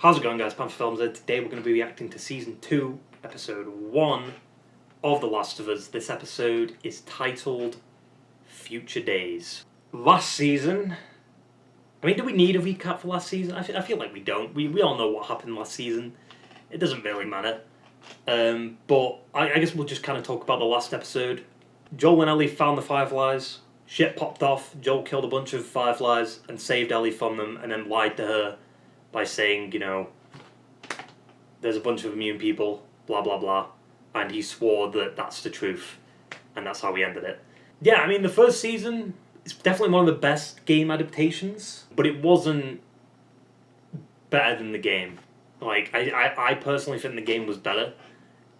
How's it going, guys? Panther Films here. Today we're going to be reacting to Season 2, Episode 1 of The Last of Us. This episode is titled Future Days. Last season... do we need a recap for last season? I feel like we don't. We all know what happened last season. It doesn't really matter. But I guess we'll just kind of talk about the last episode. Joel and Ellie found the Fireflies. Shit popped off. Joel killed a bunch of Fireflies and saved Ellie from them and then lied to her by saying, there's a bunch of immune people, blah, blah, blah. And he swore that that's the truth. And that's how we ended it. Yeah, the first season is definitely one of the best game adaptations. But it wasn't better than the game. I personally think the game was better.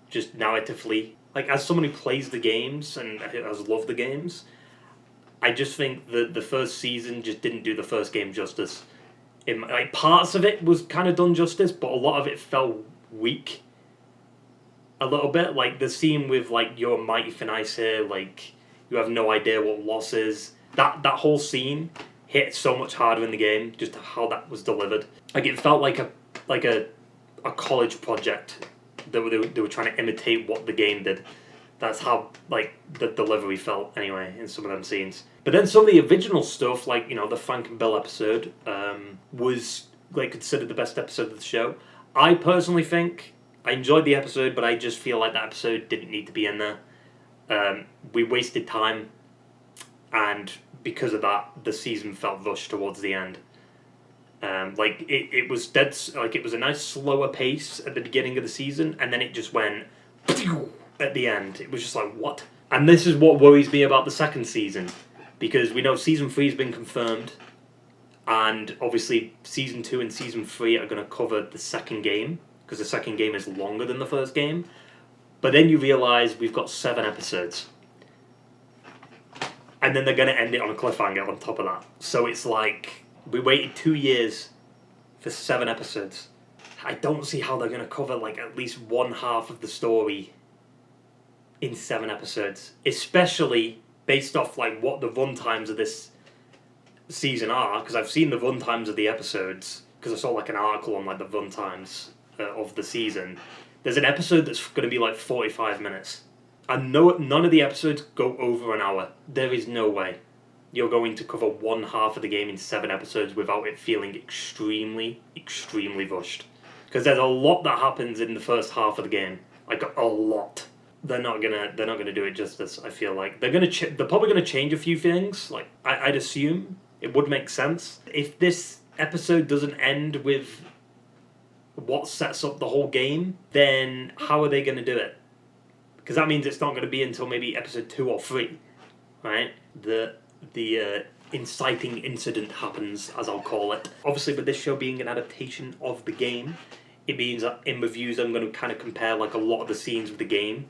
Just narratively. As someone who plays the games and has loved the games, I just think that the first season just didn't do the first game justice. Parts of it was kind of done justice, but a lot of it felt weak. A little bit. The scene with, you're mighty thin ice here, you have no idea what loss is. That whole scene hit so much harder in the game, just how that was delivered. It felt like a college project that they were trying to imitate what the game did. That's how, the delivery felt, anyway, in some of them scenes. But then some of the original stuff, the Frank and Bill episode, was, considered the best episode of the show. I personally think I enjoyed the episode, but I just feel like that episode didn't need to be in there. We wasted time, and because of that, the season felt rushed towards the end. It was dead, it was a nice slower pace at the beginning of the season, and then it just went at the end. It was just what? And this is what worries me about the second season, because we know Season 3 has been confirmed, and obviously Season 2 and Season 3 are going to cover the second game, because the second game is longer than the first game. But then you realise we've got 7 episodes. And then they're going to end it on a cliffhanger on top of that. So it's we waited 2 years for 7 episodes. I don't see how they're going to cover at least one half of the story in 7 episodes, especially based off what the run times of this season are, because I've seen the run times of the episodes, because I saw an article on the run times of the season. There's an episode that's going to be 45 minutes, and none of the episodes go over an hour. There is no way you're going to cover one half of the game in 7 episodes without it feeling extremely, extremely rushed, because there's a lot that happens in the first half of the game, a lot. They're not gonna do it justice. I feel like they're probably gonna change a few things. I'd assume it would make sense if this episode doesn't end with what sets up the whole game. Then how are they gonna do it? Because that means it's not gonna be until maybe episode 2 or 3, right? The inciting incident happens, as I'll call it. Obviously, with this show being an adaptation of the game, it means that in reviews I'm going to kind of compare a lot of the scenes with the game.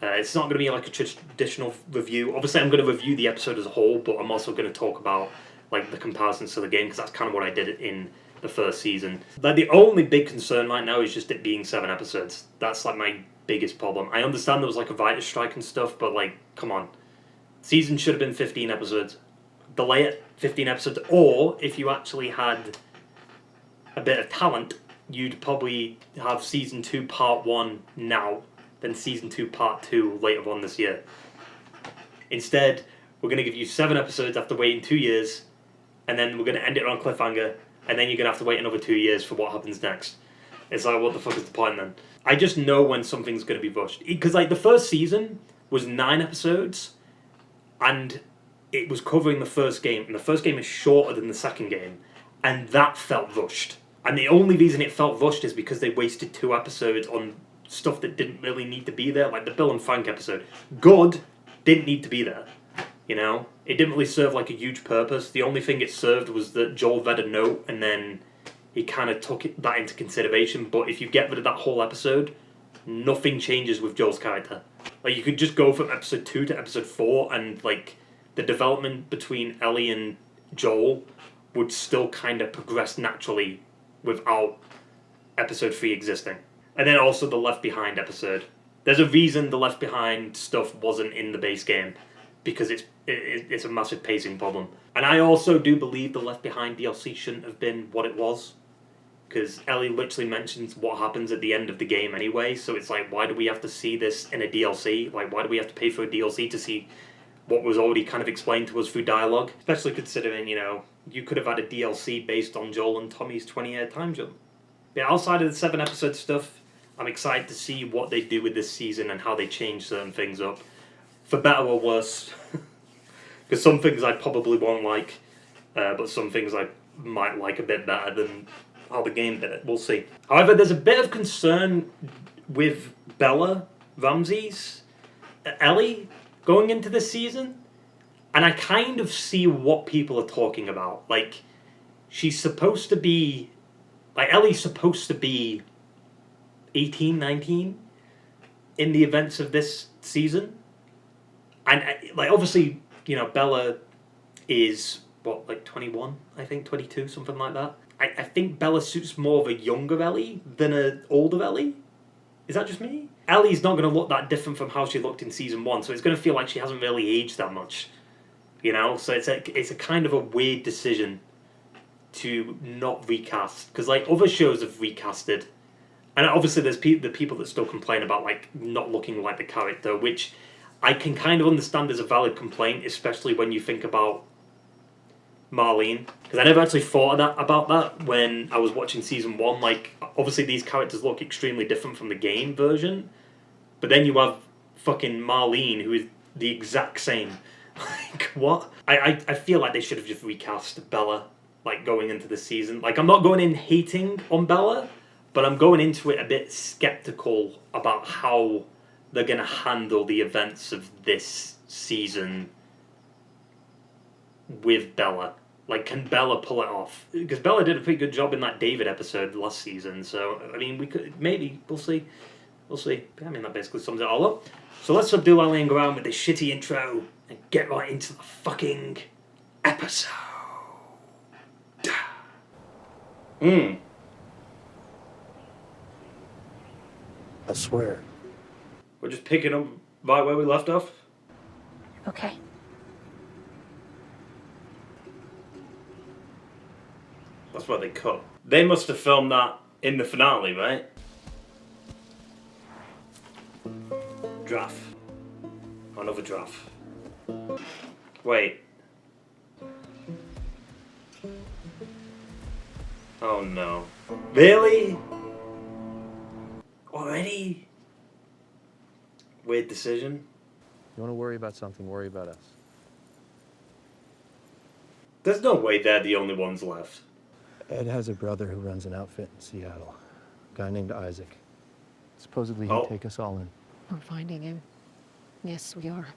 It's not going to be a traditional review. Obviously, I'm going to review the episode as a whole, but I'm also going to talk about the comparisons to the game, because that's kind of what I did in the first season. The only big concern right now is just it being 7 episodes. That's my biggest problem. I understand there was a writer's strike and stuff, but come on. Season should have been 15 episodes. Delay it 15 episodes, or if you actually had a bit of talent, you'd probably have Season 2 Part 1 now, then Season 2 Part 2 later on this year. Instead, we're going to give you 7 episodes after waiting 2 years, and then we're going to end it on a cliffhanger, and then you're going to have to wait another 2 years for what happens next. It's what the fuck is the point then? I just know when something's going to be rushed. Because the first season was 9 episodes, and it was covering the first game, and the first game is shorter than the second game, and that felt rushed. And the only reason it felt rushed is because they wasted 2 episodes on stuff that didn't really need to be there, the Bill and Frank episode. Good, didn't need to be there, It didn't really serve a huge purpose. The only thing it served was that Joel read a note, and then he kind of took that into consideration. But if you get rid of that whole episode, nothing changes with Joel's character. You could just go from episode 2 to episode 4, and the development between Ellie and Joel would still kind of progress naturally without episode 3 existing. And then also the Left Behind episode. There's a reason the Left Behind stuff wasn't in the base game, because it's a massive pacing problem. And I also do believe the Left Behind DLC shouldn't have been what it was. because Ellie literally mentions what happens at the end of the game anyway, so it's like, why do we have to see this in a DLC? Like, why do we have to pay for a DLC to see what was already kind of explained to us through dialogue? Especially considering, you know, you could have had a DLC based on Joel and Tommy's 20-year time jump. Yeah, outside of the 7-episode stuff, I'm excited to see what they do with this season and how they change certain things up. For better or worse. Because some things I probably won't like, but some things I might like a bit better than how the game did it. We'll see. However, there's a bit of concern with Bella Ramsey's Ellie going into this season. And I kind of see what people are talking about. Like, she's supposed to be... Like, Ellie's supposed to be 18, 19 in the events of this season. And, like, obviously, you know, Bella is, what, like 21, I think, 22, something like that. I think Bella suits more of a younger Ellie than an older Ellie. Is that just me? Ellie's not going to look that different from how she looked in season 1, so it's going to feel like she hasn't really aged that much. You know? So it's a kind of a weird decision to not recast. Because, like, other shows have recasted. And obviously there's the people that still complain about, like, not looking like the character, which I can kind of understand as a valid complaint, especially when you think about Marlene. Because I never actually thought about that when I was watching season 1. Like, obviously these characters look extremely different from the game version. But then you have fucking Marlene, who is the exact same. Like, what? I feel like they should have just recast Bella, like, going into the season. Like, I'm not going in hating on Bella, but I'm going into it a bit skeptical about how they're going to handle the events of this season with Bella. Like, can Bella pull it off? Because Bella did a pretty good job in that David episode last season, so, I mean, we could, maybe, we'll see. We'll see. I mean, that basically sums it all up. So let's subdue Ellie and go around with this shitty intro and get right into the fucking episode. I swear. We're just picking up right where we left off. Okay. That's what they cut. They must have filmed that in the finale, right? Draft. Another draft. Wait. Oh no. Really? Already? Weird decision. You want to worry about something, worry about us. There's no way they're the only ones left. Ed has a brother who runs an outfit in Seattle. A guy named Isaac. Supposedly Oh. he'd take us all in. We're finding him. Yes, we are.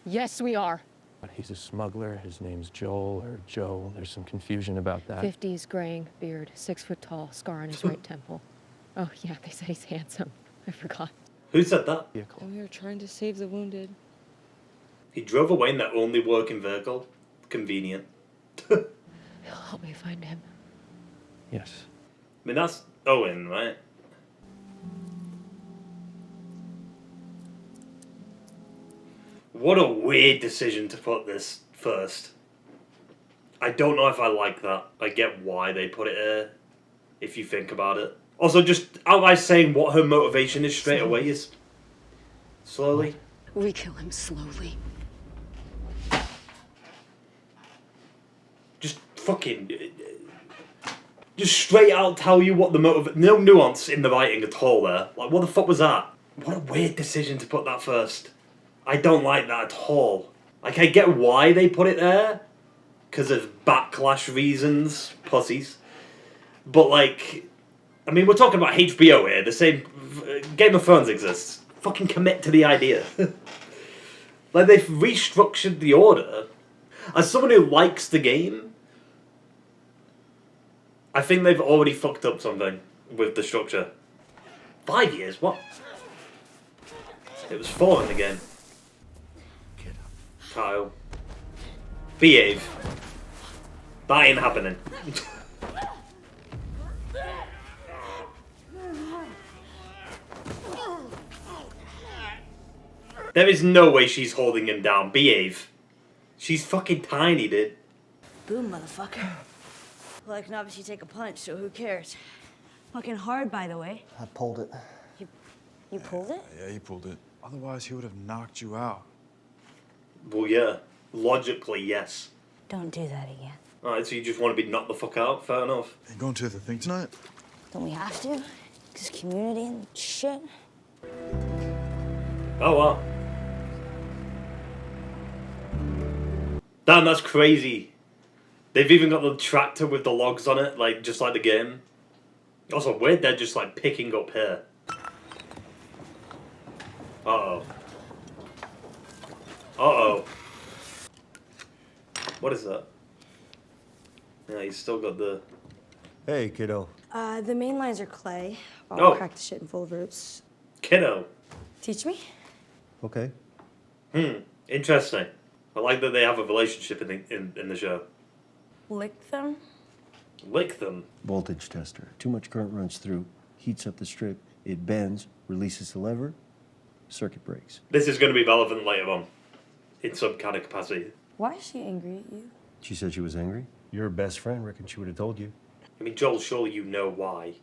Yes, we are. But he's a smuggler. His name's Joel or Joe. There's some confusion about that. 50s, graying, beard, 6 foot tall, scar on his right temple. Oh, yeah, they said he's handsome. I forgot. Who said that? Vehicle. And we were trying to save the wounded. He drove away in their only working vehicle. Convenient. He'll help me find him. Yes. I mean, that's Owen, right? What a weird decision to put this first. I don't know if I like that. I get why they put it there, if you think about it. Also, just outright saying what her motivation is straight away is... Slowly. We kill him slowly. Just fucking... Just straight out tell you what the motive... No nuance in the writing at all there. Like, what the fuck was that? What a weird decision to put that first. I don't like that at all. Like, I get why they put it there. Because of backlash reasons. Pussies. But, like... I mean, we're talking about HBO here. The same... Game of Thrones exists. Fucking commit to the idea. Like, they've restructured the order. As someone who likes the game... I think they've already fucked up something with the structure. 5 years? What? It was 4 in the game. Kyle. Behave. That ain't happening. There is no way she's holding him down. Behave. She's fucking tiny, dude. Boom, motherfucker. Well, I can obviously take a punch, so who cares? Fucking hard, by the way. I pulled it. You pulled it? Yeah, he pulled it. Otherwise, he would have knocked you out. Well, yeah. Logically, yes. Don't do that again. Alright, so you just want to be knocked the fuck out? Fair enough. You going to the thing tonight? Don't we have to? Because community and shit. Oh, wow. Damn, that's crazy. They've even got the tractor with the logs on it, like, just like the game. Also, weird they're just, like, picking up here. Uh-oh. Uh-oh. What is that? Yeah, he's still got the... Hey, kiddo. The main lines are clay. I'll Oh. crack the shit in full of roots. Kiddo. Teach me? Okay. Interesting. I like that they have a relationship in the show. Lick them? Lick them. Voltage tester. Too much current runs through, heats up the strip, it bends, releases the lever, circuit breaks. This is going to be relevant later on. In some kind of capacity. Why is she angry at you? She said she was angry. Your best friend, reckon she would have told you. I mean, Joel, surely you know why.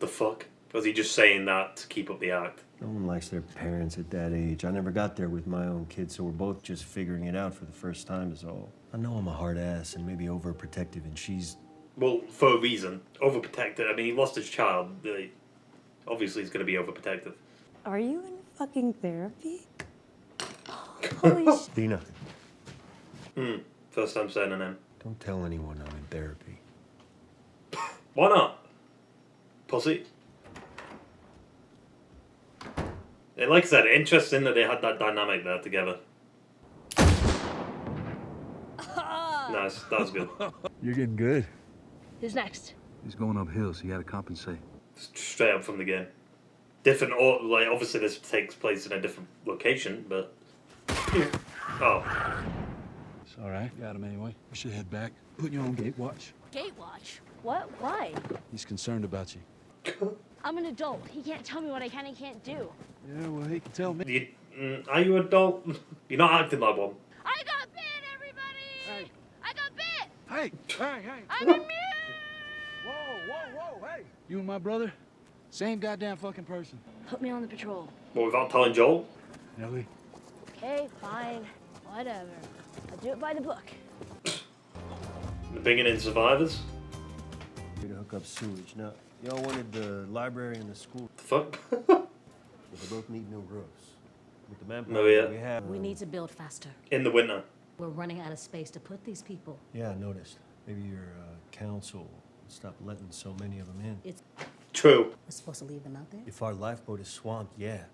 The fuck? Was he just saying that to keep up the act? No one likes their parents at that age. I never got there with my own kids, so we're both just figuring it out for the first time is all. I know I'm a hard ass and maybe overprotective, and she's... Well, for a reason. Overprotected. I mean, he lost his child. Obviously, he's going to be overprotective. Are you in fucking therapy? Holy shit. Dina, First time saying her name. don't tell anyone I'm in therapy. Why not? Pussy. Yeah, like I said, interesting that they had that dynamic there together. Nice, that was good. You're getting good. Who's next? He's going uphill, so you gotta compensate. Straight up from the game. Different, or like obviously this takes place in a different location, but oh, It's all right. Got him anyway. We should head back. Put you on gate watch. Gatewatch? What? Why? He's concerned about you. I'm an adult. He can't tell me what I can and can't do. Yeah, well, he can tell me. are you adult? You're not acting like one. I got bit, everybody! Hey. I got bit! Hey! I'm immune! Whoa, hey! You and my brother, same goddamn fucking person. Put me on the patrol. Well, without telling Joel. Ellie, Okay, fine. Whatever. I'll do it by the book. Bringing in survivors. Here to hook up sewage. Now, y'all wanted the library and the school, The fuck? but they both need new roofs. With the manpower Oh, yeah. we have... We need to build faster. In the winter. We're running out of space to put these people. Yeah, I noticed. Maybe your council will stop letting so many of them in. It's True. we're supposed to leave them out there. If our lifeboat is swamped, yeah,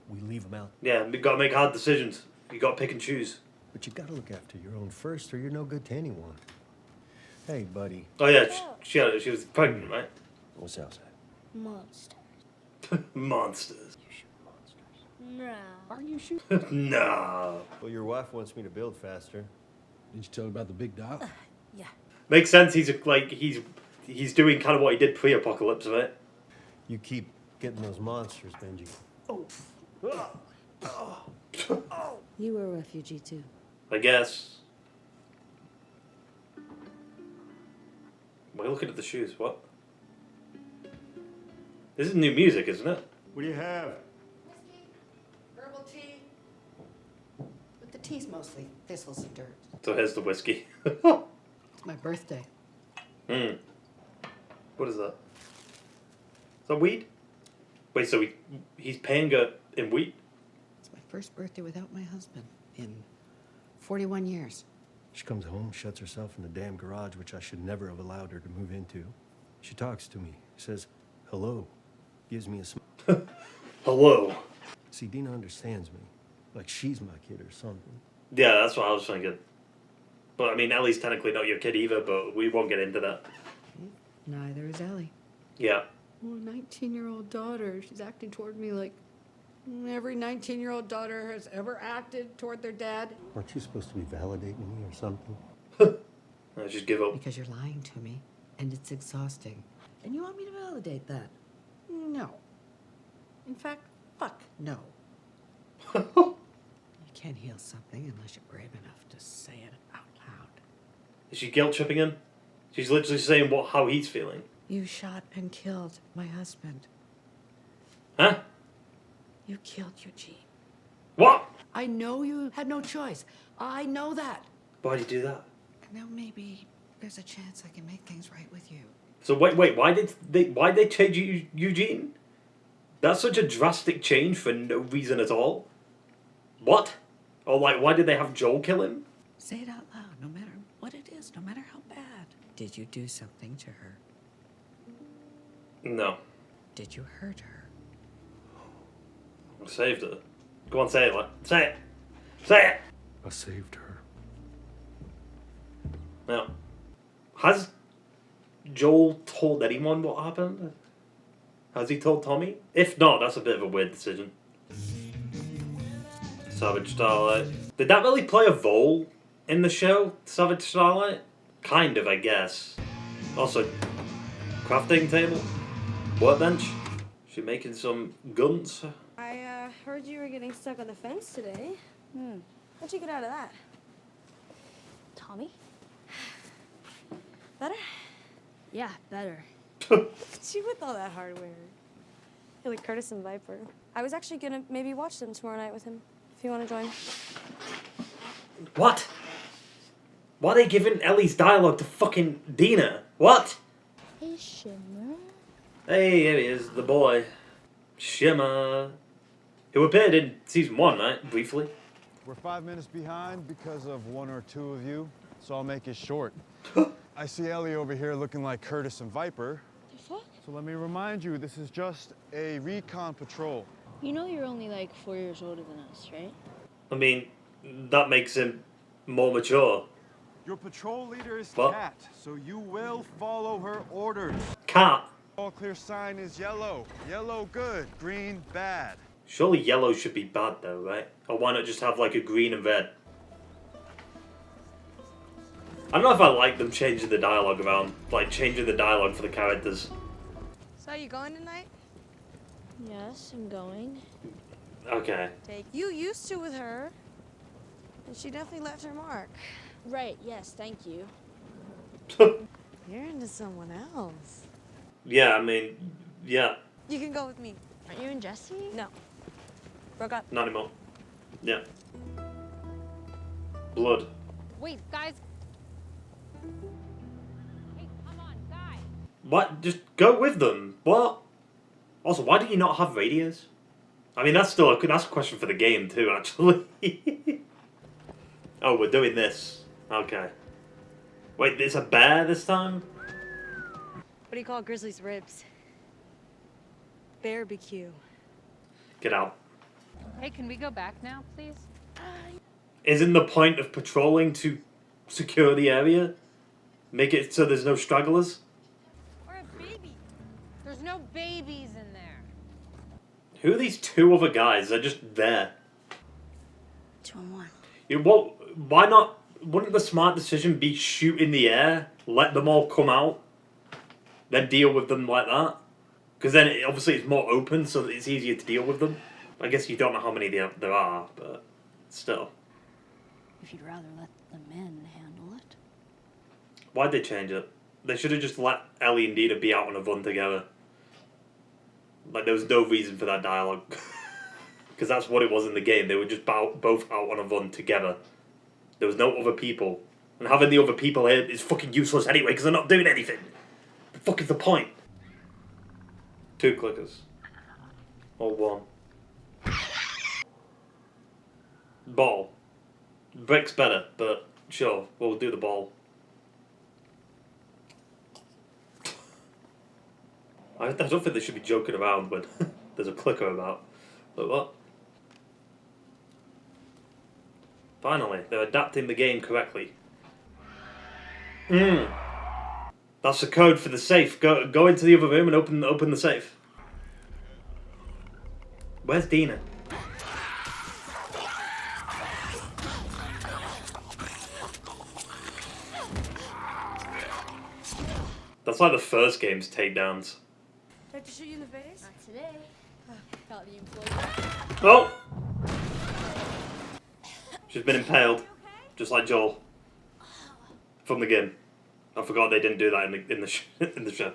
we leave them out. Yeah, we gotta make hard decisions. You gotta pick and choose. But you gotta look after your own first, or you're no good to anyone. Hey, buddy. Oh yeah, she was pregnant, right? What's outside? Monster. Monsters. You shoot monsters. No. Are you shooting? Nah. Well, your wife wants me to build faster. didn't you tell me about the big doll? Yeah. Makes sense. He's doing kind of what he did pre-apocalypse, right? You keep getting those monsters, Benji. You were a refugee too. I guess. We're looking at the shoes. What? This is new music, isn't it? What do you have? Whiskey, herbal tea. But the tea's mostly thistles and dirt. So here's the whiskey. It's my birthday. What is that? Is that weed? Wait, so he's paying her in wheat? It's my first birthday without my husband in 41 years. She comes home, shuts herself in the damn garage, which I should never have allowed her to move into. She talks to me, says hello, gives me a smile. Hello. See, Dina understands me, like she's my kid or something. Yeah, that's what I was thinking. But I mean, Ellie's technically not your kid either, but we won't get into that. Neither is Ellie. Yeah. Oh, 19-year-old daughter. She's acting toward me like every 19-year-old daughter has ever acted toward their dad. Aren't you supposed to be validating me or something? I just give up. Because you're lying to me, and it's exhausting. And you want me to validate that? No. In fact, fuck no. You can't heal something unless you're brave enough to say it out loud. Is she guilt tripping him? She's literally saying how he's feeling. You shot and killed my husband. Huh? You killed Eugene. What? I know you had no choice. I know that. Why'd you do that? Now maybe there's a chance I can make things right with you. So wait, why'd they change Eugene? That's such a drastic change for no reason at all. What? Or like, why did they have Joel kill him? Say it out loud, no matter what it is, no matter how bad. Did you do something to her? No. Did you hurt her? I saved her. Go on, say it, like, say it. Say it. I saved her. Now, has Joel told anyone what happened? Has he told Tommy? If not, that's a bit of a weird decision. Savage Starlight. Did that really play a role in the show, Savage Starlight? Kind of, I guess. Also, crafting table? Workbench? She making some guns? I heard you were getting stuck on the fence today. How'd you get out of that? Tommy? Better? Yeah, better. Look at you with all that hardware. You're like Curtis and Viper. I was actually gonna maybe watch them tomorrow night with him, if you want to join. What? Why are they giving Ellie's dialogue to fucking Dina? What? Hey, Shimmer. Hey, here he is, the boy. Shimmer. Who appeared in season 1, right? Briefly. We're 5 minutes behind because of one or two of you, so I'll make it short. I see Ellie over here looking like Curtis and Viper. The fuck? So let me remind you, this is just a recon patrol. You know you're only like 4 years older than us, right? I mean, that makes him more mature. Your patrol leader is What? Kat, so you will follow her orders. Cat. All clear sign is yellow. Yellow good, green bad. Surely yellow should be bad though, right? Or why not just have like a green and red? I don't know if I like them changing the dialogue around, like changing the dialogue for the characters. So you going tonight? Yes, I'm going. Okay. You used to with her. And she definitely left her mark. Right, yes, thank you. You're into someone else. Yeah, I mean, yeah, You can go with me. Aren't you and Jesse? No. Broke up. not anymore. Yeah. Blood. Wait, guys. Hey, come on, guys. What? Just go with them. What? Also, why do you not have radios? I mean, that's a question for the game too, actually. Oh, we're doing this. Okay. Wait, there's a bear this time? What do you call grizzly's ribs? Barbecue. Get out. Hey, can we go back now, please? Isn't the point of patrolling to secure the area? Make it so there's no stragglers? Or a baby. There's no babies in there. Who are these two other guys? They're just there. 2-1. Why not? Wouldn't the smart decision be shoot in the air, let them all come out, then deal with them like that? Because then obviously it's more open, so it's easier to deal with them. I guess you don't know how many there are, but still. If you'd rather let the men handle it. Why'd they change it? They should have just let Ellie and Dina be out on a run together. Like, there was no reason for that dialogue. Because that's what it was in the game. They were just both out on a run together. There was no other people. And having the other people here is fucking useless anyway, because they're not doing anything. The fuck is the point? 2 clickers. Or 1. Ball. Brick's better, but sure, we'll do the ball. I don't think they should be joking around when there's a clicker about. But what? Finally, they're adapting the game correctly. That's the code for the safe. Go into the other room and open the safe. Where's Dina? That's like the first game's takedowns. Do I have to shoot you in the face? Not today. Thought the employee. Oh! She's been impaled. Just like Joel. From the game. I forgot they didn't do that in the show.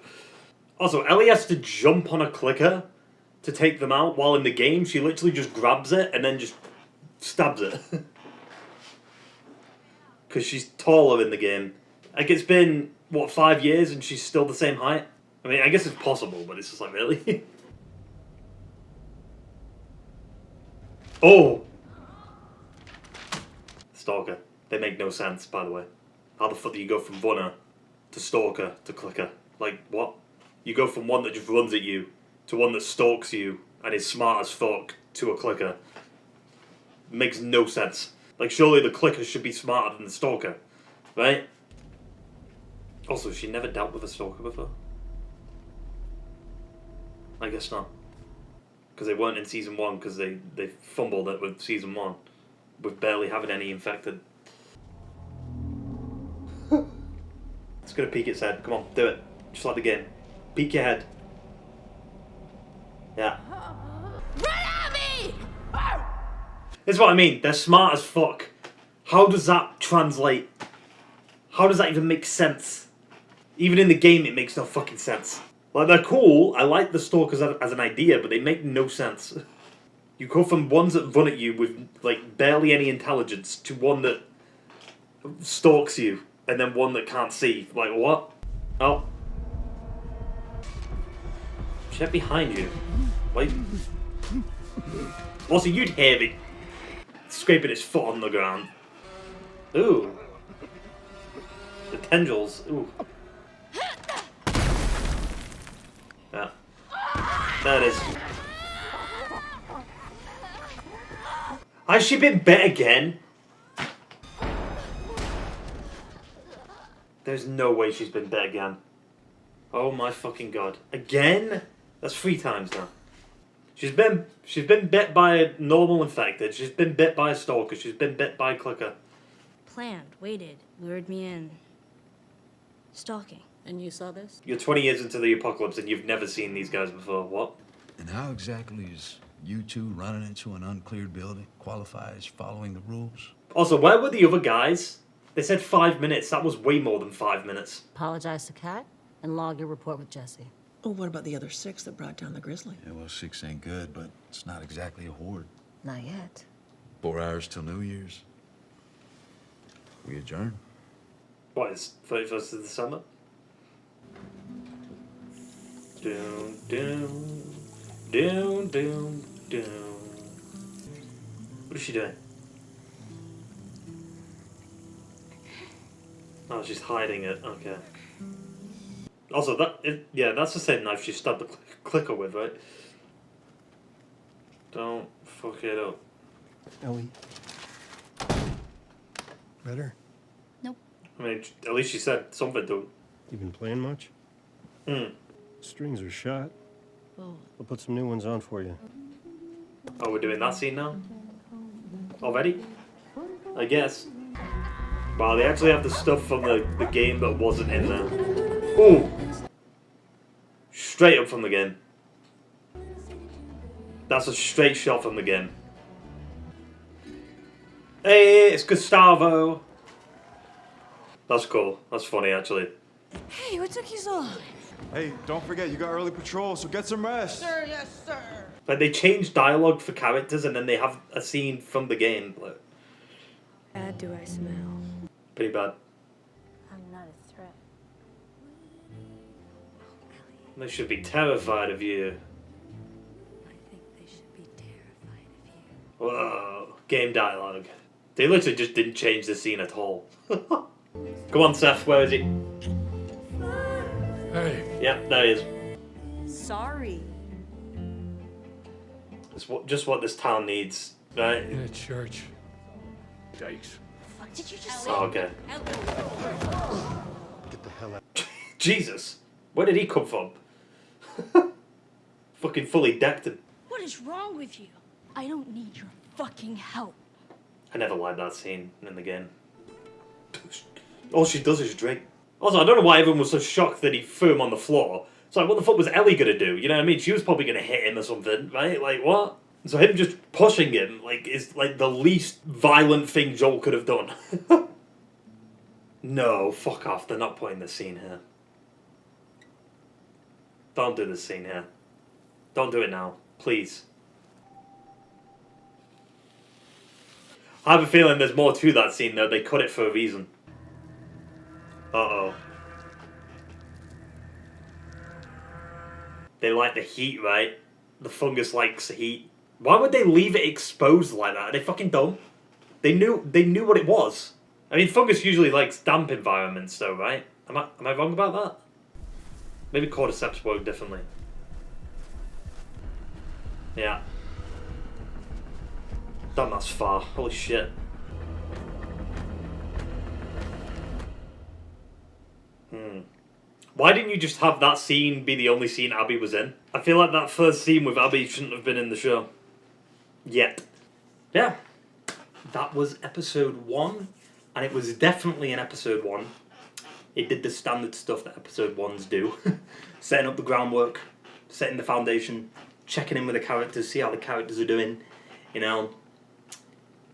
Also, Ellie has to jump on a clicker to take them out, while in the game she literally just grabs it and then just stabs it. Because she's taller in the game. Like, it's been, what, 5 years and she's still the same height? I mean, I guess it's possible, but it's just like, really? Oh! Stalker. They make no sense, by the way. How the fuck do you go from runner to stalker to clicker? Like, what? You go from one that just runs at you to one that stalks you and is smart as fuck to a clicker. Makes no sense. Like, surely the clicker should be smarter than the stalker, right? Also, she never dealt with a stalker before? I guess not. Because they weren't in season 1, because they fumbled it with season 1. With barely having any infected. It's gonna peek its head. Come on, do it. Just like the game. Peek your head. Yeah. Run at me! This is what I mean. They're smart as fuck. How does that translate? How does that even make sense? Even in the game, it makes no fucking sense. Like, they're cool. I like the stalkers as an idea, but they make no sense. You go from ones that run at you with, like, barely any intelligence to one that stalks you, and then one that can't see. Like, what? Oh. Check behind you. Wait. Also, you'd hear it scraping its foot on the ground. Ooh. The tendrils. Ooh. Yeah. There it is. Has she been bit again? There's no way she's been bit again. Oh my fucking god. Again? That's 3 times now. She's been bit by a normal infected. She's been bit by a stalker. She's been bit by a clicker. Planned, waited, lured me in. Stalking. And you saw this? You're 20 years into the apocalypse and you've never seen these guys before. What? And how exactly is you two running into an uncleared building qualify as following the rules? Also, where were the other guys? They said 5 minutes. That was way more than 5 minutes. Apologize to Kat and log your report with Jesse. Oh, what about the other 6 that brought down the grizzly? Yeah, well, 6 ain't good, but it's not exactly a horde. Not yet. 4 hours till New Year's. We adjourn. What, it's 31st of December? Doom, doom, doom, doom, doom. What is she doing? Oh, she's hiding it. Okay. Also, that's the same knife she stabbed the clicker with, right? Don't fuck it up. Ellie. Better? I mean, at least she said something to him. You been playing much? Strings are shot. Whoa. I'll put some new ones on for you. Oh, we're doing that scene now? Already? I guess. Wow, they actually have the stuff from the game that wasn't in there. Ooh! Straight up from the game. That's a straight shot from the game. Hey, it's Gustavo! That's cool. That's funny, actually. Hey, what took you so long? Hey, don't forget, you got early patrol, so get some rest. Sir, yes, sir. Like, they change dialogue for characters and then they have a scene from the game. Like, Bad do I smell? pretty bad. I'm not a threat. They should be terrified of you. I think they should be terrified of you. Whoa. Game dialogue. They literally just didn't change the scene at all. Come on, Seth, where is he? Hey. Yep, there he is. Sorry. It's just what this town needs, right? In a church. Yikes. What did you just say? Oh, okay. Get the hell out. Jesus, where did he come from? Fucking fully decked him. What is wrong with you? I don't need your fucking help. I never liked that scene in the game. All she does is drink. Also, I don't know why everyone was so shocked that he threw him on the floor. It's like, what the fuck was Ellie gonna do? You know what I mean? She was probably gonna hit him or something, right? Like, what? So him just pushing him, like, is like the least violent thing Joel could have done. No, fuck off. They're not putting this scene here. Don't do this scene here. Don't do it now. Please. I have a feeling there's more to that scene, though. They cut it for a reason. Uh-oh. They like the heat, right? The fungus likes the heat. Why would they leave it exposed like that? Are they fucking dumb? They knew what it was. I mean, fungus usually likes damp environments, though, right? Am I wrong about that? Maybe cordyceps work differently. Yeah. Damn, that's far. Holy shit. Why didn't you just have that scene be the only scene Abby was in? I feel like that first scene with Abby shouldn't have been in the show. Yet. Yeah. That was episode 1. And it was definitely in episode 1. It did the standard stuff that episode 1s do. Setting up the groundwork. Setting the foundation. Checking in with the characters. See how the characters are doing. You know.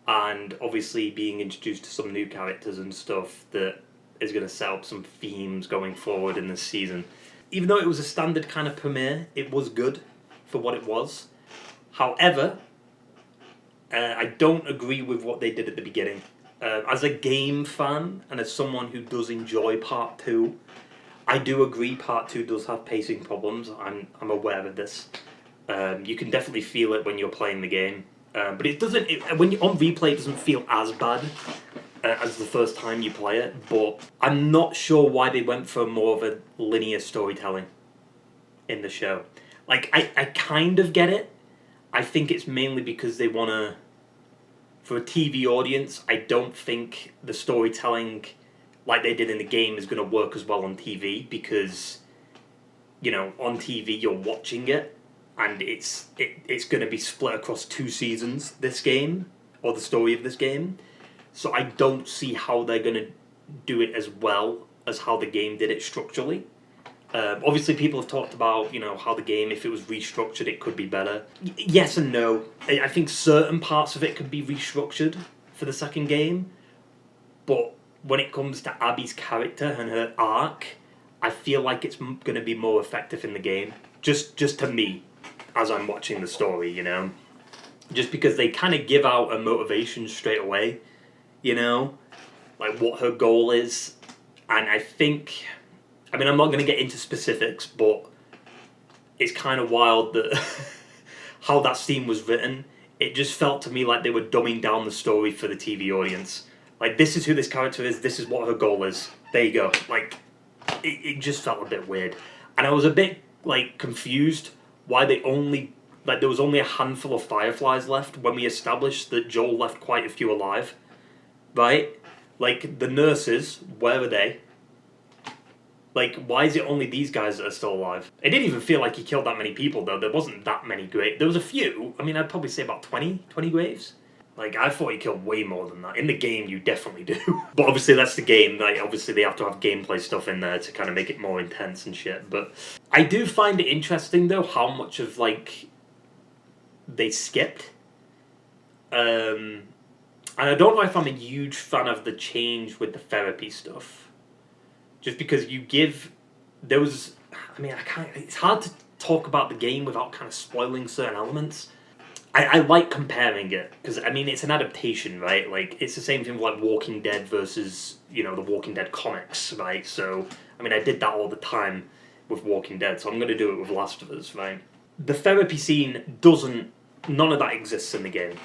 And obviously being introduced to some new characters and stuff that is going to set up some themes going forward in this season. Even though it was a standard kind of premiere, it was good for what it was. However, I don't agree with what they did at the beginning. As a game fan and as someone who does enjoy Part 2, I do agree Part 2 does have pacing problems. I'm aware of this. You can definitely feel it when you're playing the game. But it doesn't. When you're on replay, it doesn't feel as bad as the first time you play it. But I'm not sure why they went for more of a linear storytelling in the show. Like I kind of get it. I think it's mainly because they want to. For a TV audience, I don't think the storytelling like they did in the game is going to work as well on TV because, you know, on TV you're watching it. And it's going to be split across 2 seasons, this game, or the story of this game. So I don't see how they're going to do it as well as how the game did it structurally. Obviously, people have talked about, you know, how the game, if it was restructured, it could be better. Yes and no. I think certain parts of it could be restructured for the second game. But when it comes to Abby's character and her arc, I feel like it's going to be more effective in the game. Just to me. As I'm watching the story, you know, just because they kind of give out a motivation straight away, you know, like what her goal is, and I think, I mean, I'm not going to get into specifics, but it's kind of wild that how that scene was written. It just felt to me like they were dumbing down the story for the TV audience. Like, this is who this character is, this is what her goal is. There you go. Like, it just felt a bit weird, and I was a bit like confused. Why they only, like, there was only a handful of Fireflies left when we established that Joel left quite a few alive, right? Like, the nurses, where are they? Like, why is it only these guys that are still alive? It didn't even feel like he killed that many people, though. There wasn't that many graves. There was a few. I mean, I'd probably say about 20 graves. Like, I thought he killed way more than that. In the game, you definitely do. But obviously, that's the game. Like, obviously, they have to have gameplay stuff in there to kind of make it more intense and shit. But I do find it interesting, though, how much of, like, they skipped. And I don't know if I'm a huge fan of the change with the therapy stuff. Just because you give... There was... I mean, it's hard to talk about the game without kind of spoiling certain elements. I like comparing it, because, I mean, it's an adaptation, right? Like, it's the same thing with, like, Walking Dead versus, you know, the Walking Dead comics, right? So, I mean, I did that all the time with Walking Dead, so I'm going to do it with Last of Us, right? The therapy scene none of that exists in the game.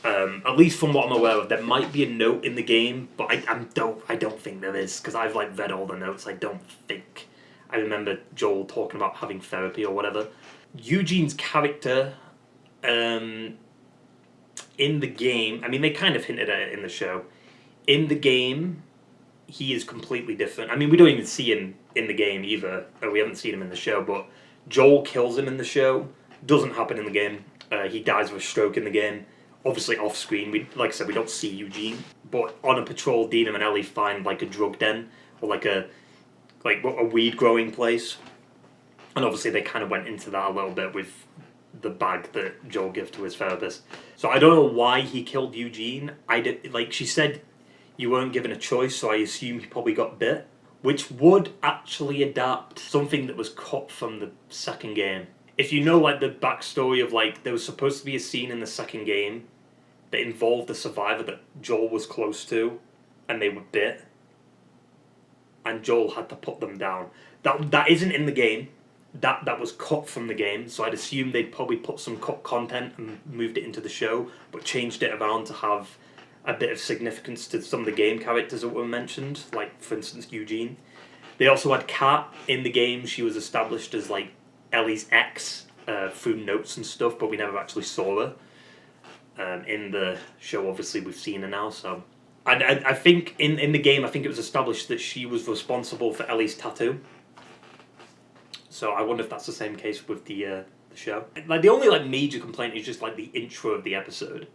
At least from what I'm aware of. There might be a note in the game, but I don't think there is, because I've, like, read all the notes. I don't think I remember Joel talking about having therapy or whatever. Eugene's character... in the game, I mean, they kind of hinted at it in the show. In the game, he is completely different. I mean, we don't even see him in the game either. We haven't seen him in the show, but Joel kills him in the show. Doesn't happen in the game. He dies of a stroke in the game. Obviously off screen. Like I said, we don't see Eugene. But on a patrol, Dina and Ellie find like a drug den or like a weed growing place. And obviously they kind of went into that a little bit with the bag that Joel gives to his therapist. So I don't know why he killed Eugene. Like she said, you weren't given a choice, so I assume he probably got bit, which would actually adapt something that was cut from the second game. If you know like the backstory of like, there was supposed to be a scene in the second game that involved a survivor that Joel was close to, and they were bit, and Joel had to put them down. That isn't in the game. That was cut from the game, so I'd assume they'd probably put some cut content and moved it into the show, but changed it around to have a bit of significance to some of the game characters that were mentioned, like for instance Eugene. They also had Kat in the game. She was established as like Ellie's ex through notes and stuff, but we never actually saw her. In the show, obviously we've seen her now, so I think in the game, I think it was established that she was responsible for Ellie's tattoo. So I wonder if that's the same case with the show. Like the only like major complaint is just like the intro of the episode.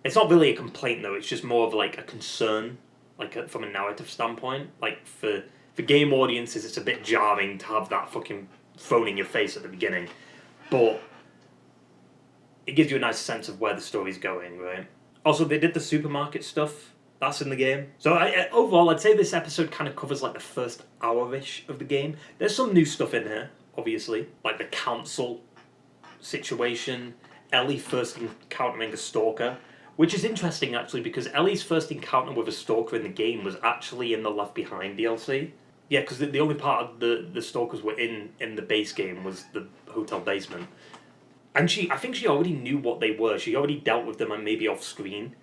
It's not really a complaint though. It's just more of like a concern, like from a narrative standpoint. Like for game audiences, it's a bit jarring to have that fucking thrown in your face at the beginning, but it gives you a nice sense of where the story's going, right? Also, they did the supermarket stuff. That's in the game. So overall, I'd say this episode kind of covers like the first hour-ish of the game. There's some new stuff in here, obviously. Like the council situation. Ellie first encountering a stalker. Which is interesting, actually, because Ellie's first encounter with a stalker in the game was actually in the Left Behind DLC. Yeah, because the only part of the stalkers were in the base game was the hotel basement. And I think she already knew what they were. She already dealt with them and maybe off screen.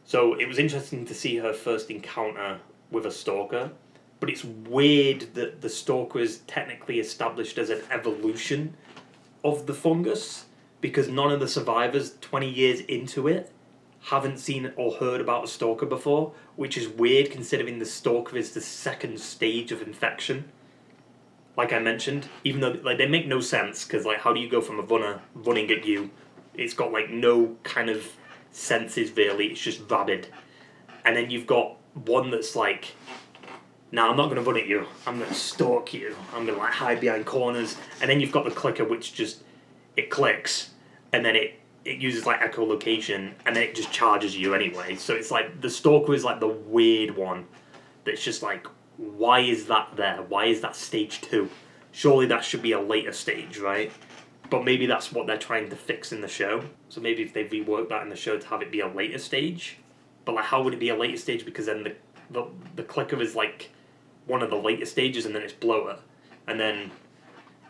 So it was interesting to see her first encounter with a stalker. But it's weird that the stalker is technically established as an evolution of the fungus, because none of the survivors 20 years into it haven't seen or heard about a stalker before, which is weird considering the stalker is the second stage of infection. Like I mentioned, even though like they make no sense, because like how do you go from a runner running at you? It's got like no kind of senses really, it's just rabid. And then you've got one that's like, nah, I'm not going to run at you, I'm going to stalk you, I'm going to like hide behind corners. And then you've got the clicker which just, it clicks, and then it uses like echolocation, and then it just charges you anyway. So it's like, the stalker is like the weird one that's just like, why is that there? Why is that stage 2? Surely that should be a later stage, right? But maybe that's what they're trying to fix in the show. So maybe if they rework that in the show to have it be a later stage. But like, how would it be a later stage? Because then the clicker is like one of the later stages, and then it's blower. And then,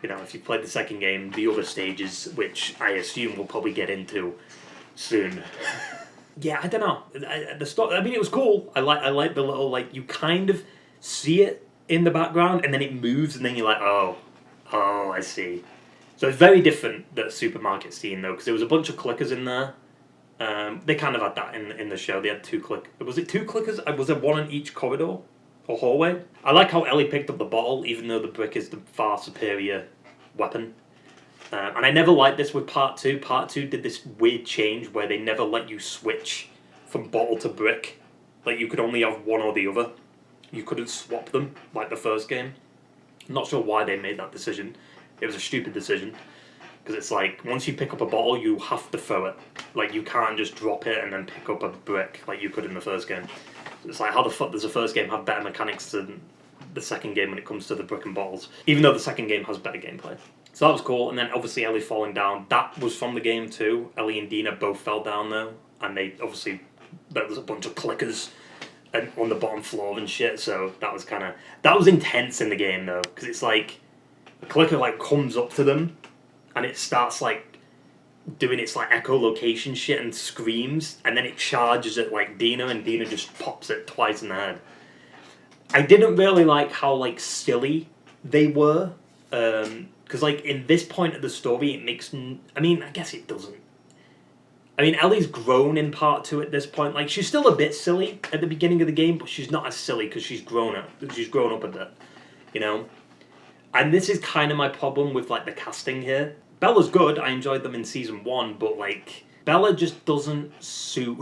you know, if you played the second game, the other stages, which I assume we'll probably get into soon. Yeah, I don't know. I mean, it was cool. I like the little, like, you kind of see it in the background, and then it moves, and then you're like, oh, I see. So it's very different, that supermarket scene, though, because there was a bunch of clickers in there. They kind of had that in the show. They had 2 clickers. Was it 2 clickers? Was there one in each corridor or hallway? I like how Ellie picked up the bottle, even though the brick is the far superior weapon. And I never liked this with Part 2. Part 2 did this weird change where they never let you switch from bottle to brick. Like, you could only have one or the other. You couldn't swap them, like the first game. I'm not sure why they made that decision. It was a stupid decision. Because it's like, once you pick up a bottle, you have to throw it. Like, you can't just drop it and then pick up a brick like you could in the first game. It's like, how the fuck does the first game have better mechanics than the second game when it comes to the brick and bottles? Even though the second game has better gameplay. So that was cool. And then obviously Ellie falling down. That was from the game too. Ellie and Dina both fell down though. And they obviously, there was a bunch of clickers on the bottom floor and shit. So that was intense in the game though. Because it's like, the clicker like comes up to them and it starts like doing its like echolocation shit and screams, and then it charges at like Dina, and Dina just pops it twice in the head. I didn't really like how like silly they were, because like in this point of the story it makes, I mean, I guess it doesn't. I mean, Ellie's grown in Part 2 at this point. Like, she's still a bit silly at the beginning of the game, but she's not as silly because she's grown up a bit, you know? And this is kind of my problem with like the casting here. Bella's good, I enjoyed them in Season 1, but like, Bella just doesn't suit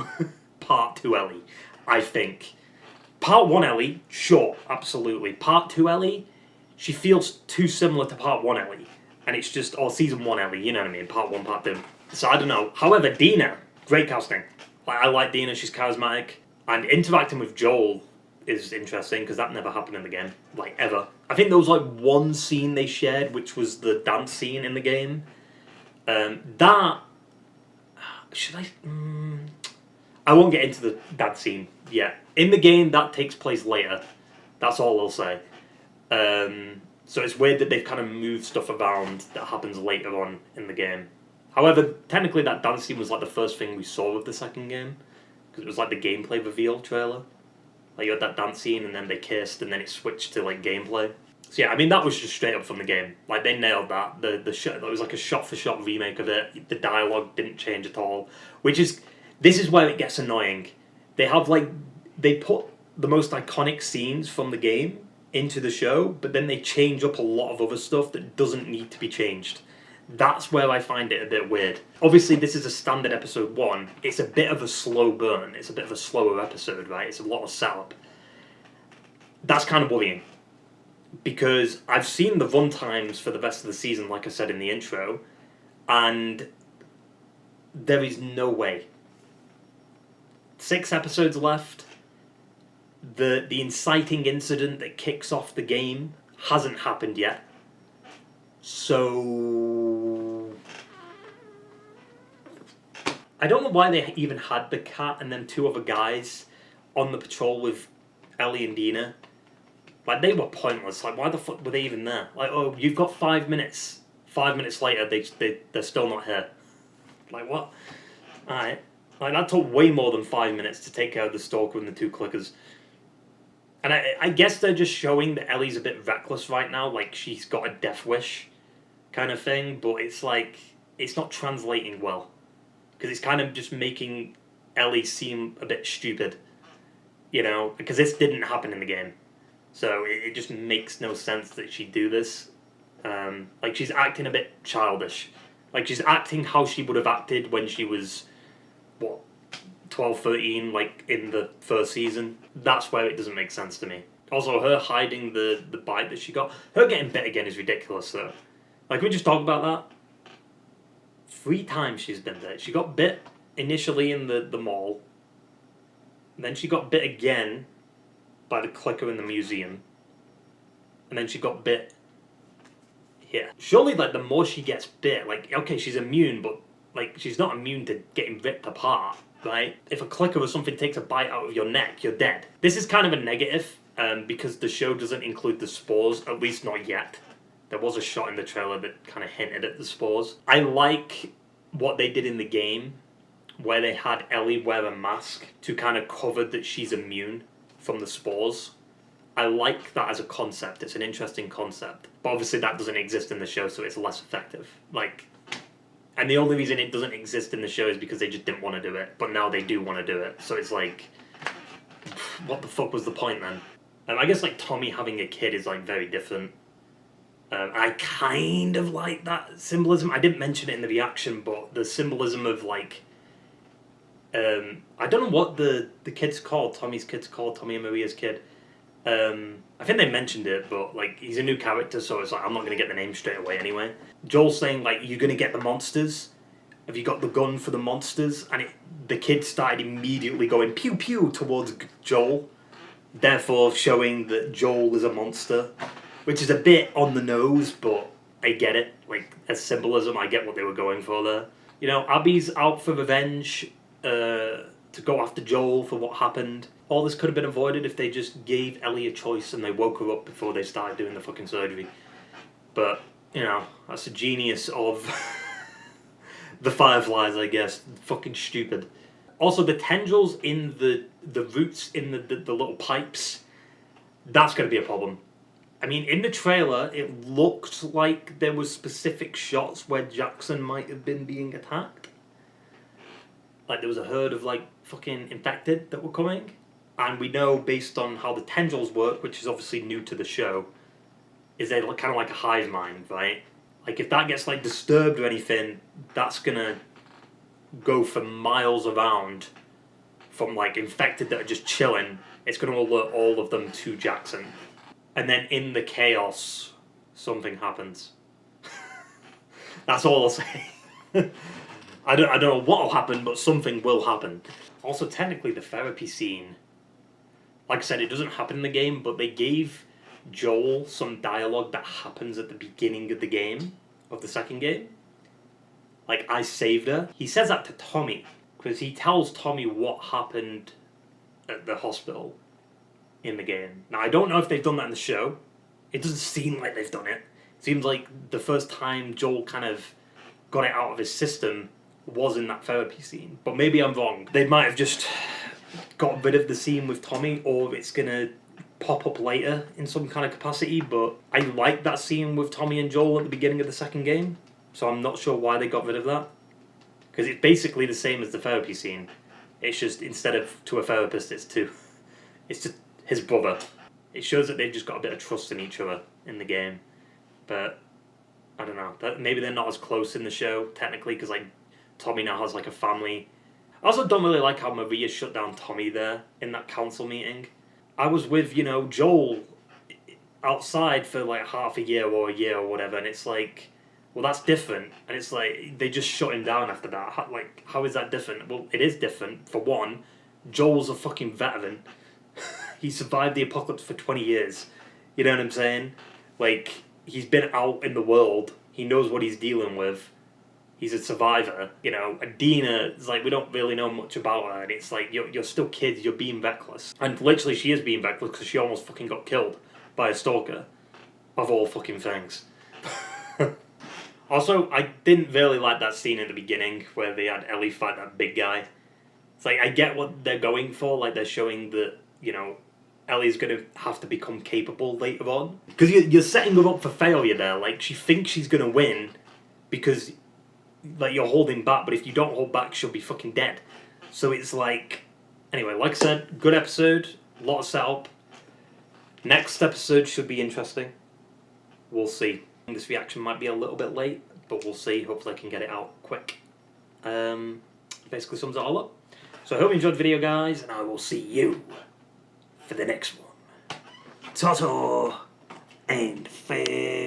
Part 2 Ellie, I think. Part 1 Ellie, sure, absolutely. Part 2 Ellie, she feels too similar to Part 1 Ellie. And it's just, or Season 1 Ellie, you know what I mean? Part 1, Part 2. So I don't know. However, Dina, great casting. Like, I like Dina, she's charismatic. And interacting with Joel is interesting because that never happened in the game, like ever. I think there was like one scene they shared, which was the dance scene in the game. That should I? I won't get into the dance scene yet. In the game, that takes place later. That's all I'll say. So it's weird that they've kind of moved stuff around that happens later on in the game. However, technically that dance scene was like the first thing we saw of the second game, because it was like the gameplay reveal trailer. Like you had that dance scene and then they kissed and then it switched to like gameplay. So yeah, I mean that was just straight up from the game. Like they nailed that. The shot, it was like a shot for shot remake of it. The dialogue didn't change at all, this is where it gets annoying. They put the most iconic scenes from the game into the show, but then they change up a lot of other stuff that doesn't need to be changed. That's where I find it a bit weird. Obviously, this is a standard episode 1. It's a bit of a slow burn. It's a bit of a slower episode, right? It's a lot of setup. That's kind of worrying. Because I've seen the run times for the rest of the season, like I said in the intro, and there is no way. 6 episodes left. The inciting incident that kicks off the game hasn't happened yet. So I don't know why they even had the cat and then 2 other guys on the patrol with Ellie and Dina. Like, they were pointless. Like, why the fuck were they even there? Like, oh, you've got 5 minutes. 5 minutes later, they're still not here. Like, what? Alright. Like, that took way more than 5 minutes to take care of the stalker and the 2 clickers. And I guess they're just showing that Ellie's a bit reckless right now, like she's got a death wish kind of thing, but it's like, it's not translating well. Because it's kind of just making Ellie seem a bit stupid, you know, because this didn't happen in the game. So it just makes no sense that she'd do this. Like, she's acting a bit childish. Like, she's acting how she would have acted when she was, what, 12, 13, like, in the first season. That's where it doesn't make sense to me. Also, her hiding the bite that she got. Her getting bit again is ridiculous, though. Like, we just talked about that. 3 times she's been bit. She got bit initially in the mall. Then she got bit again by the clicker in the museum. And then she got bit here. Surely, like, the more she gets bit, like, okay, she's immune, but, like, she's not immune to getting ripped apart, right? If a clicker or something takes a bite out of your neck, you're dead. This is kind of a negative, because the show doesn't include the spores, at least not yet. There was a shot in the trailer that kind of hinted at the spores. I like what they did in the game, where they had Ellie wear a mask to kind of cover that she's immune from the spores. I like that as a concept. It's an interesting concept. But obviously that doesn't exist in the show, so it's less effective. Like, and the only reason it doesn't exist in the show is because they just didn't want to do it. But now they do want to do it. So it's like, what the fuck was the point then? I guess, like, Tommy having a kid is, like, very different. I kind of like that symbolism. I didn't mention it in the reaction, but the symbolism of, like, I don't know what the kid's called. Tommy's kid's called. Tommy and Maria's kid. I think they mentioned it, but, like, he's a new character, so it's like, I'm not going to get the name straight away anyway. Joel's saying, like, you're going to get the monsters. Have you got the gun for the monsters? And the kid started immediately going pew pew towards Joel, therefore showing that Joel is a monster, which is a bit on the nose, but I get it. Like, as symbolism, I get what they were going for there. You know, Abby's out for revenge, to go after Joel for what happened. All this could have been avoided if they just gave Ellie a choice and they woke her up before they started doing the fucking surgery. But, you know, that's the genius of the Fireflies, I guess. Fucking stupid. Also, the tendrils in the roots in the little pipes, that's going to be a problem. I mean, in the trailer, it looked like there was specific shots where Jackson might have been being attacked. Like, there was a herd of, like, fucking infected that were coming. And we know, based on how the tendrils work, which is obviously new to the show, is they're kind of like a hive mind, right? Like, if that gets, like, disturbed or anything, that's gonna go for miles around from, like, infected that are just chilling. It's gonna alert all of them to Jackson. And then in the chaos, something happens. That's all I'll say. I don't know what will happen, but something will happen. Also, technically, the therapy scene, like I said, it doesn't happen in the game, but they gave Joel some dialogue that happens at the beginning of the game, of the second game. Like, I saved her. He says that to Tommy, because he tells Tommy what happened at the hospital in the game. Now, I don't know if they've done that in the show. It doesn't seem like they've done it. It seems like the first time Joel kind of got it out of his system was in that therapy scene. But maybe I'm wrong. They might have just got rid of the scene with Tommy, or it's going to pop up later in some kind of capacity. But I like that scene with Tommy and Joel at the beginning of the second game. So I'm not sure why they got rid of that. Because it's basically the same as the therapy scene. It's just, instead of to a therapist, it's just his brother. It shows that they've just got a bit of trust in each other in the game. But I don't know. Maybe they're not as close in the show, technically, because like Tommy now has like a family. I also don't really like how Maria shut down Tommy there in that council meeting. I was with, Joel outside for like half a year or whatever, and it's like, well, that's different. And it's like, they just shut him down after that. How is that different? Well, it is different. For one, Joel's a fucking veteran. He survived the apocalypse for 20 years. You know what I'm saying? Like, he's been out in the world. He knows what he's dealing with. He's a survivor. And Dina is like, we don't really know much about her. And it's like, you're still kids. You're being reckless. And literally, she is being reckless because she almost fucking got killed by a stalker. Of all fucking things. Also, I didn't really like that scene in the beginning where they had Ellie fight that big guy. It's like, I get what they're going for. Like, they're showing that, Ellie's going to have to become capable later on. Because you're setting her up for failure there. Like, she thinks she's going to win because, like, you're holding back. But if you don't hold back, she'll be fucking dead. So it's like... Anyway, like I said, good episode. A lot of setup. Next episode should be interesting. We'll see. This reaction might be a little bit late, but we'll see. Hopefully I can get it out quick. Basically sums it all up. So I hope you enjoyed the video, guys, and I will see you for the next one. Ta-ta and farewell.